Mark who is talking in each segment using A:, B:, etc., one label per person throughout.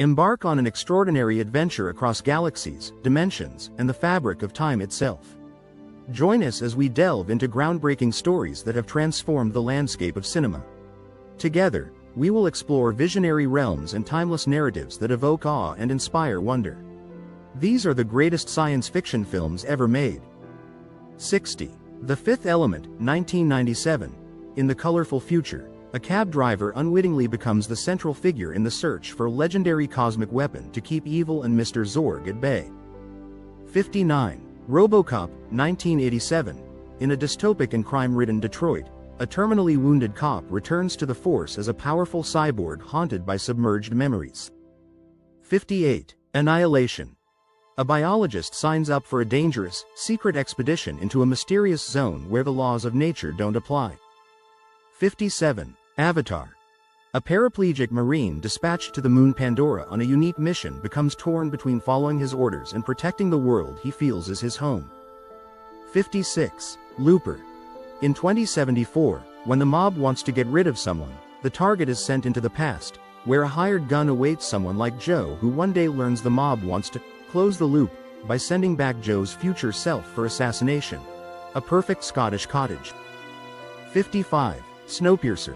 A: Embark on an extraordinary adventure across galaxies, dimensions, and the fabric of time itself. Join us as we delve into groundbreaking stories that have transformed the landscape of cinema. Together, we will explore visionary realms and timeless narratives that evoke awe and inspire wonder. These are the greatest science fiction films ever made. 60. The Fifth Element, 1997. In the colorful future, a cab driver unwittingly becomes the central figure in the search for a legendary cosmic weapon to keep evil and Mr. Zorg at bay. 59. RoboCop, 1987. In a dystopic and crime-ridden Detroit, a terminally wounded cop returns to the force as a powerful cyborg haunted by submerged memories. 58. Annihilation. A biologist signs up for a dangerous, secret expedition into a mysterious zone where the laws of nature don't apply. 57. Avatar. A paraplegic Marine dispatched to the moon Pandora on a unique mission becomes torn between following his orders and protecting the world he feels is his home. 56. Looper. In 2074, when the mob wants to get rid of someone, the target is sent into the past, where a hired gun awaits someone like Joe who one day learns the mob wants to close the loop by sending back Joe's future self for assassination. A perfect Scottish cottage. 55. Snowpiercer.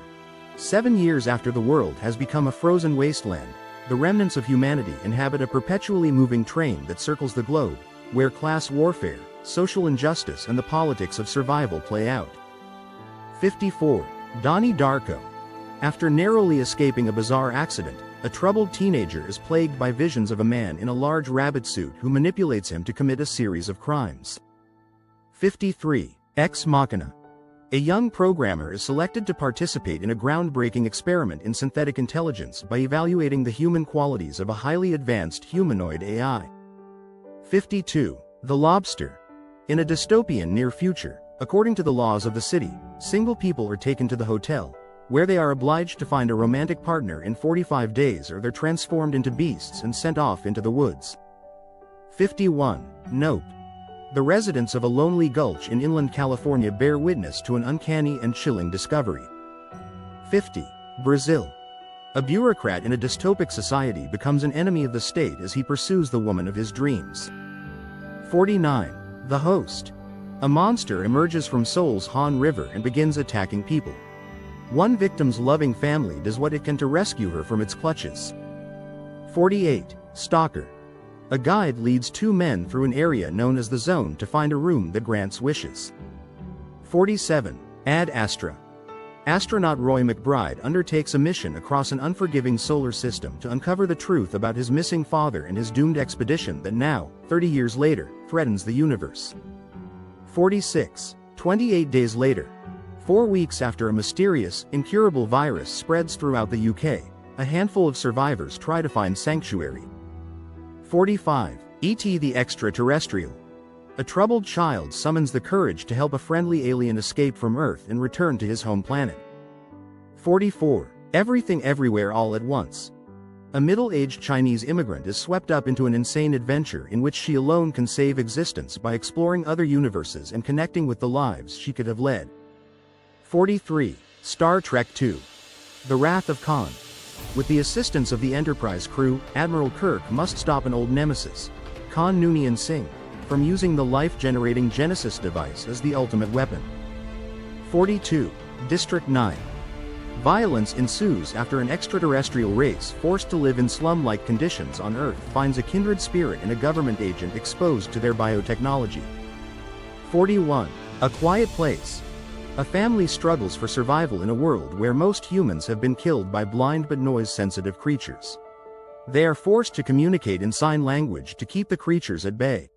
A: 7 years after the world has become a frozen wasteland, the remnants of humanity inhabit a perpetually moving train that circles the globe, where class warfare, social injustice and the politics of survival play out. 54. Donnie Darko. After narrowly escaping a bizarre accident, a troubled teenager is plagued by visions of a man in a large rabbit suit who manipulates him to commit a series of crimes. 53. Ex Machina. A young programmer is selected to participate in a groundbreaking experiment in synthetic intelligence by evaluating the human qualities of a highly advanced humanoid AI. 52. The Lobster. In a dystopian near future, according to the laws of the city, single people are taken to the hotel, where they are obliged to find a romantic partner in 45 days or they're transformed into beasts and sent off into the woods. 51. Nope. The residents of a lonely gulch in inland California bear witness to an uncanny and chilling discovery. 50. Brazil. A bureaucrat in a dystopic society becomes an enemy of the state as he pursues the woman of his dreams. 49. The Host. A monster emerges from Seoul's Han River and begins attacking people. One victim's loving family does what it can to rescue her from its clutches. 48. Stalker. A guide leads two men through an area known as the Zone to find a room that grants wishes. 47. Ad Astra. Astronaut Roy McBride undertakes a mission across an unforgiving solar system to uncover the truth about his missing father and his doomed expedition that now, 30 years later, threatens the universe. 46. 28 days later. 4 weeks after a mysterious, incurable virus spreads throughout the UK, a handful of survivors try to find sanctuary. 45. E.T. the Extraterrestrial. A troubled child summons the courage to help a friendly alien escape from Earth and return to his home planet. 44. Everything Everywhere All at Once. A middle-aged Chinese immigrant is swept up into an insane adventure in which she alone can save existence by exploring other universes and connecting with the lives she could have led. 43. Star Trek II. The Wrath of Khan. With the assistance of the Enterprise crew, Admiral Kirk must stop an old nemesis, Khan Noonien Singh, from using the life-generating Genesis device as the ultimate weapon. 42. District 9. Violence ensues after an extraterrestrial race forced to live in slum-like conditions on Earth finds a kindred spirit in a government agent exposed to their biotechnology. 41. A Quiet Place. A family struggles for survival in a world where most humans have been killed by blind but noise-sensitive creatures. They are forced to communicate in sign language to keep the creatures at bay.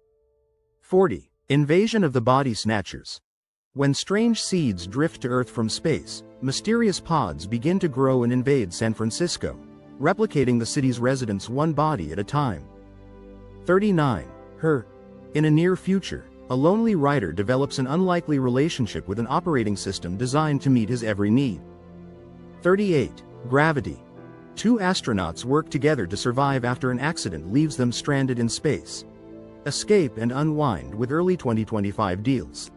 A: 40. Invasion of the Body Snatchers. When strange seeds drift to Earth from space, mysterious pods begin to grow and invade San Francisco, replicating the city's residents one body at a time. 39. Her. In a near future, a lonely writer develops an unlikely relationship with an operating system designed to meet his every need. 38. Gravity. Two astronauts work together to survive after an accident leaves them stranded in space. Escape and unwind with early 2025 deals.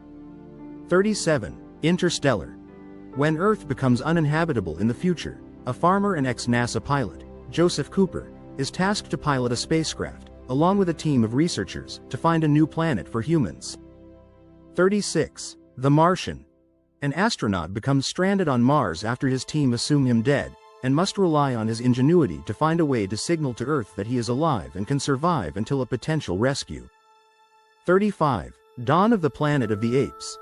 A: 37. Interstellar. When Earth becomes uninhabitable in the future, a farmer and ex-NASA pilot, Joseph Cooper, is tasked to pilot a spacecraft, along with a team of researchers, to find a new planet for humans. 36. The Martian. An astronaut becomes stranded on Mars after his team assume him dead, and must rely on his ingenuity to find a way to signal to Earth that he is alive and can survive until a potential rescue. 35. Dawn of the Planet of the Apes.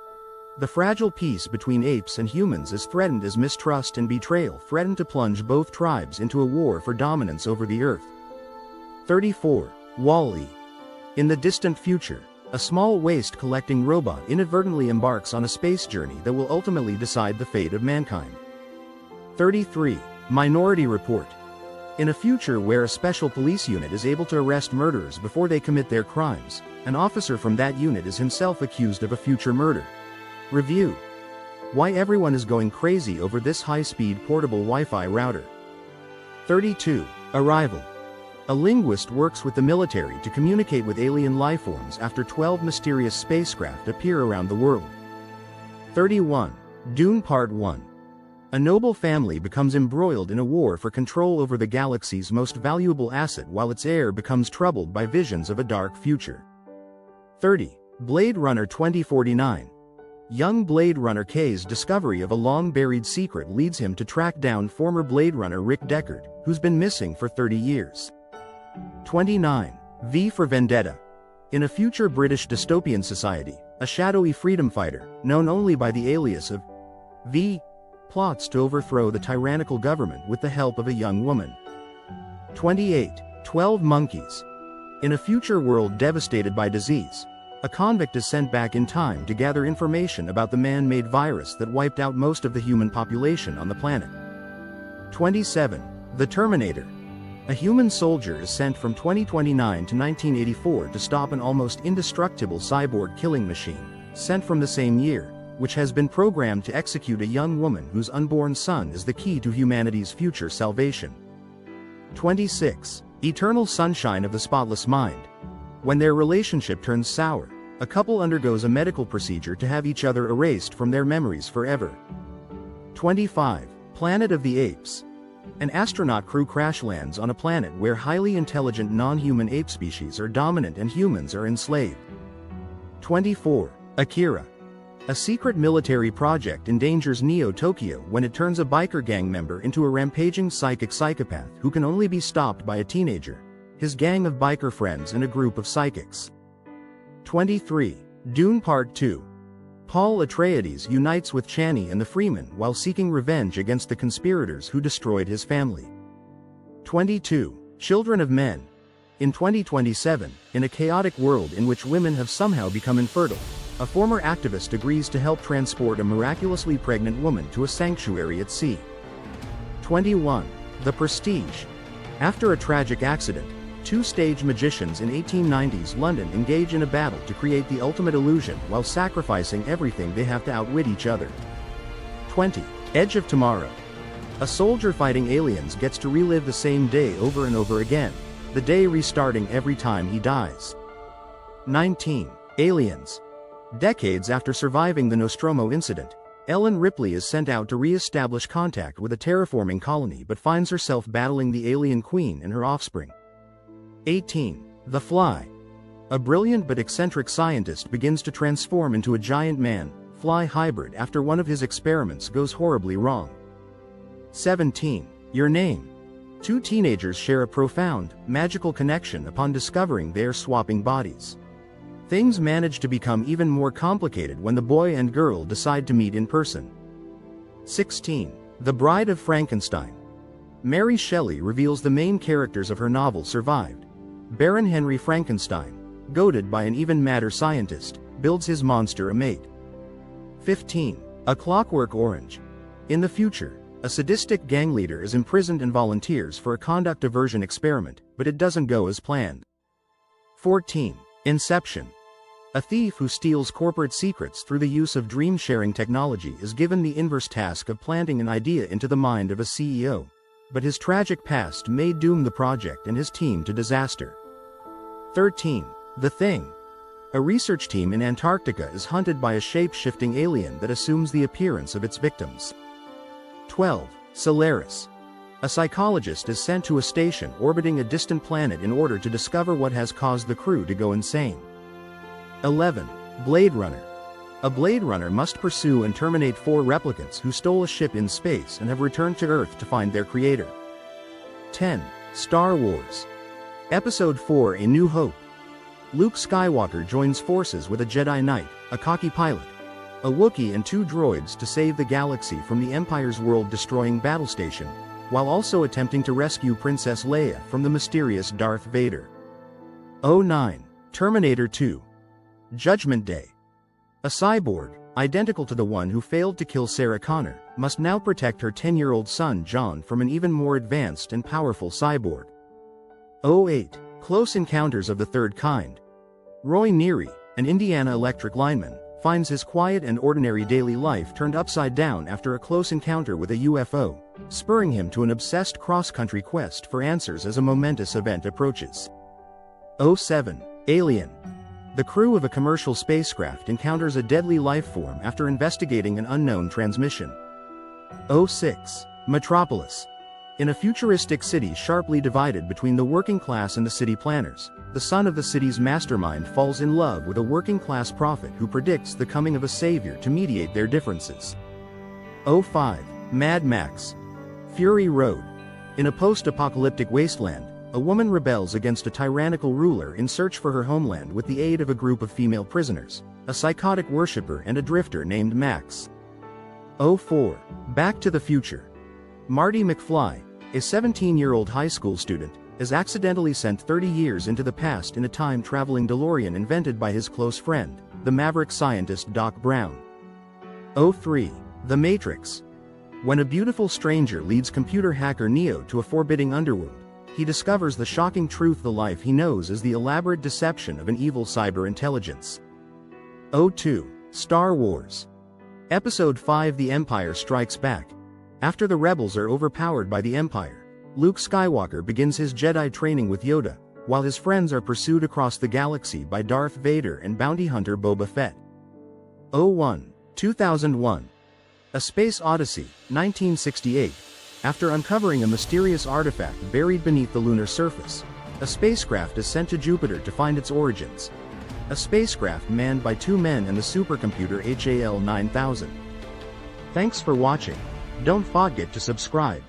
A: The fragile peace between apes and humans is threatened as mistrust and betrayal threaten to plunge both tribes into a war for dominance over the Earth. 34. Wall-E. In the distant future, a small waste-collecting robot inadvertently embarks on a space journey that will ultimately decide the fate of mankind. 33. Minority Report. In a future where a special police unit is able to arrest murderers before they commit their crimes, an officer from that unit is himself accused of a future murder. Review. Why everyone is going crazy over this high-speed portable Wi-Fi router. 32. Arrival. A linguist works with the military to communicate with alien lifeforms after 12 mysterious spacecraft appear around the world. 31. Dune Part 1. A noble family becomes embroiled in a war for control over the galaxy's most valuable asset while its heir becomes troubled by visions of a dark future. 30. Blade Runner 2049. Young Blade Runner K's discovery of a long-buried secret leads him to track down former Blade Runner Rick Deckard, who's been missing for 30 years. 29. V for Vendetta. In a future British dystopian society, a shadowy freedom fighter, known only by the alias of V, plots to overthrow the tyrannical government with the help of a young woman. 28. 12 Monkeys. In a future world devastated by disease, a convict is sent back in time to gather information about the man-made virus that wiped out most of the human population on the planet. 27. The Terminator. A human soldier is sent from 2029 to 1984 to stop an almost indestructible cyborg killing machine, sent from the same year, which has been programmed to execute a young woman whose unborn son is the key to humanity's future salvation. 26. Eternal Sunshine of the Spotless Mind. When their relationship turns sour, a couple undergoes a medical procedure to have each other erased from their memories forever. 25. Planet of the Apes. An astronaut crew crash lands on a planet where highly intelligent non-human ape species are dominant and humans are enslaved. 24. Akira. A secret military project endangers Neo Tokyo when it turns a biker gang member into a rampaging psychic psychopath who can only be stopped by a teenager, his gang of biker friends and a group of psychics. 23. Dune Part 2. Paul Atreides unites with Chani and the Freemen while seeking revenge against the conspirators who destroyed his family. 22. Children of Men. In 2027, in a chaotic world in which women have somehow become infertile, a former activist agrees to help transport a miraculously pregnant woman to a sanctuary at sea. 21. The Prestige. After a tragic accident, two stage magicians in 1890s London engage in a battle to create the ultimate illusion while sacrificing everything they have to outwit each other. 20. Edge of Tomorrow. A soldier fighting aliens gets to relive the same day over and over again, the day restarting every time he dies. 19. Aliens. Decades after surviving the Nostromo incident, Ellen Ripley is sent out to re-establish contact with a terraforming colony but finds herself battling the alien queen and her offspring. 18. The Fly. A brilliant but eccentric scientist begins to transform into a giant man-fly hybrid after one of his experiments goes horribly wrong. 17. Your Name. Two teenagers share a profound, magical connection upon discovering they are swapping bodies. Things manage to become even more complicated when the boy and girl decide to meet in person. 16. The Bride of Frankenstein. Mary Shelley reveals the main characters of her novel survived. Baron Henry Frankenstein, goaded by an even madder scientist, builds his monster a mate. 15. A Clockwork Orange. In the future, a sadistic gang leader is imprisoned and volunteers for a conduct diversion experiment, but it doesn't go as planned. 14. Inception. A thief who steals corporate secrets through the use of dream-sharing technology is given the inverse task of planting an idea into the mind of a CEO, but his tragic past may doom the project and his team to disaster. 13. The Thing. A research team in Antarctica is hunted by a shape-shifting alien that assumes the appearance of its victims. 12. Solaris. A psychologist is sent to a station orbiting a distant planet in order to discover what has caused the crew to go insane. 11. Blade Runner. A Blade Runner must pursue and terminate 4 replicants who stole a ship in space and have returned to Earth to find their creator. 10. Star Wars. Episode 4: A New Hope. Luke Skywalker joins forces with a Jedi Knight, a cocky pilot, a Wookiee and 2 droids to save the galaxy from the Empire's world-destroying battle station, while also attempting to rescue Princess Leia from the mysterious Darth Vader. 09. Terminator 2. Judgment Day. A cyborg, identical to the one who failed to kill Sarah Connor, must now protect her 10-year-old son John from an even more advanced and powerful cyborg. 08. Close Encounters of the Third Kind. Roy Neary, an Indiana Electric lineman, finds his quiet and ordinary daily life turned upside down after a close encounter with a UFO, spurring him to an obsessed cross-country quest for answers as a momentous event approaches. 07. Alien. The crew of a commercial spacecraft encounters a deadly life form after investigating an unknown transmission. 06. Metropolis. In a futuristic city sharply divided between the working class and the city planners, the son of the city's mastermind falls in love with a working-class prophet who predicts the coming of a savior to mediate their differences. 05. Mad Max. Fury Road. In a post-apocalyptic wasteland, a woman rebels against a tyrannical ruler in search for her homeland with the aid of a group of female prisoners, a psychotic worshipper and a drifter named Max. 04. Back to the Future. Marty McFly, a 17-year-old high school student, is accidentally sent 30 years into the past in a time-traveling DeLorean invented by his close friend, the maverick scientist Doc Brown. 03. The Matrix. When a beautiful stranger leads computer hacker Neo to a forbidding underworld, he discovers the shocking truth: the life he knows is the elaborate deception of an evil cyber intelligence. 02. Star Wars. Episode 5: The Empire Strikes Back. After the rebels are overpowered by the Empire, Luke Skywalker begins his Jedi training with Yoda, while his friends are pursued across the galaxy by Darth Vader and bounty hunter Boba Fett. 01. 2001. A Space Odyssey, 1968. After uncovering a mysterious artifact buried beneath the lunar surface, a spacecraft is sent to Jupiter to find its origins. A spacecraft manned by 2 men and the supercomputer HAL 9000. Thanks for watching. Don't forget to subscribe.